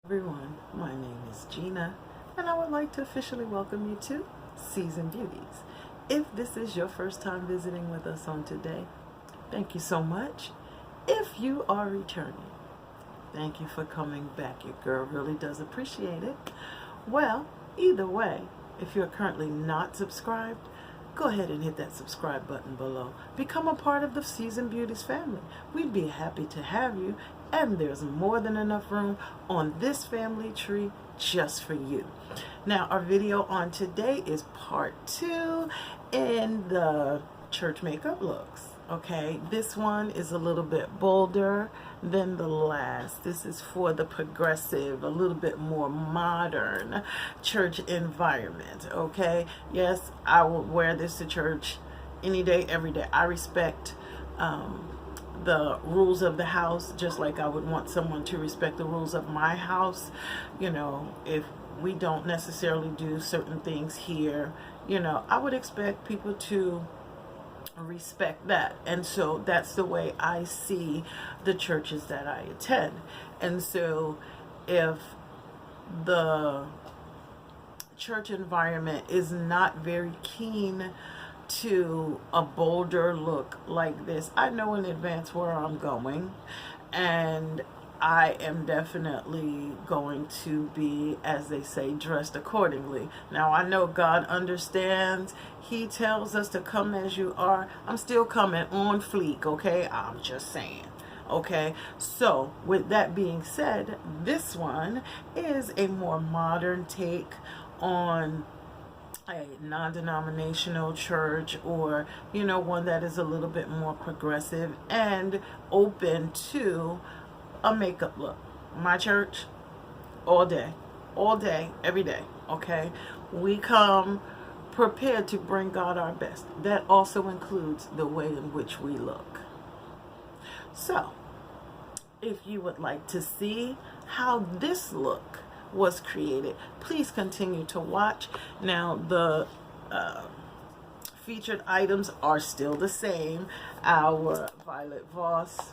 Everyone, my name is Gina, and I would like to officially welcome you to Seasoned Beauties. If this is your first time visiting with us on today, thank you so much. If you are returning, thank you for coming back. Your girl really does appreciate it. Well, either way, if you're currently not subscribed, go ahead and hit that subscribe button below. Become a part of the Seasoned Beauties family. We'd be happy to have you, and there's more than enough room on this family tree just for you. Now, our video on today is part 2 in the church makeup looks. Okay, this one is a little bit bolder than the last. This is for the progressive, a little bit more modern church environment. Okay, yes, I will wear this to church any day, every day. I respect the rules of the house, just like I would want someone to respect the rules of my house. You know, if we don't necessarily do certain things here, you know, I would expect people to respect that. And so that's the way I see the churches that I attend. And so if the church environment is not very keen to a bolder look like this, I know in advance where I'm going, and I am definitely going to be, as they say, dressed accordingly. Now, I know God understands. He tells us to come as you are. I'm still coming on fleek, okay? I'm just saying. Okay, so with that being said, this one is a more modern take on a non-denominational church, or you know, one that is a little bit more progressive and open to a makeup look. My church, all day, every day. Okay, we come prepared to bring God our best. That also includes the way in which we look. So if you would like to see how this look was created, please continue to watch. Now, the featured items are still the same. Our Violet Voss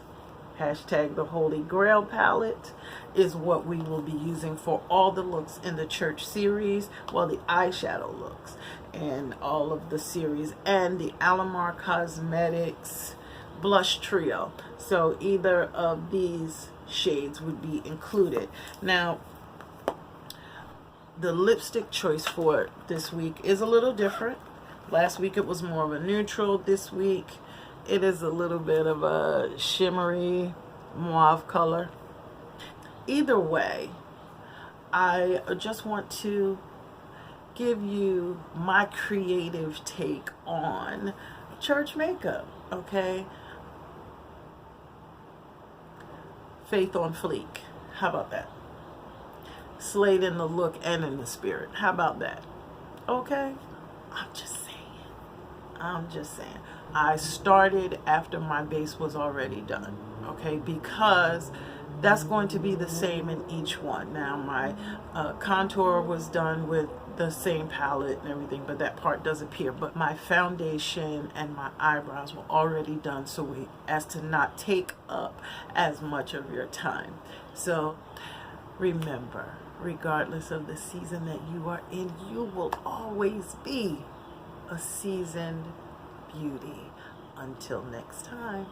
hashtag the Holy Grail palette is what we will be using for all the looks in the church series, well, the eyeshadow looks and all of the series, and the Alamar Cosmetics blush trio. So either of these shades would be included. Now, the lipstick choice for this week is a little different. Last week it was more of a neutral. This week it is a little bit of a shimmery mauve color. Either way, I just want to give you my creative take on church makeup, okay? Faith on fleek. How about that? Slayed in the look and in the spirit. How about that? Okay? I'm just saying. I started after my base was already done. Okay? Because that's going to be the same in each one. Now, my contour was done with the same palette and everything, but that part does appear. But my foundation and my eyebrows were already done, so as to not take up as much of your time. So remember, regardless of the season that you are in, you will always be a seasoned beauty. Until next time.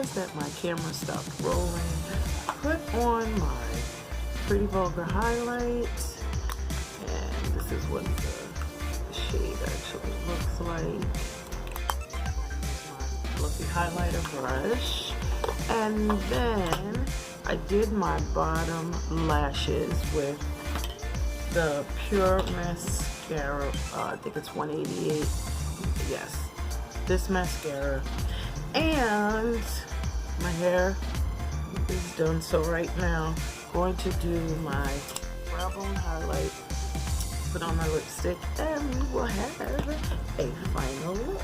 realized that my camera stopped rolling, I put on my Pretty Vulgar highlight, and this is what the shade actually looks like. My fluffy highlighter brush, and then I did my bottom lashes with the Pure Mascara. I think it's 188. Yes, this mascara. And my hair is done, so right now I'm going to do my brow bone highlight, put on my lipstick, and we will have a final look.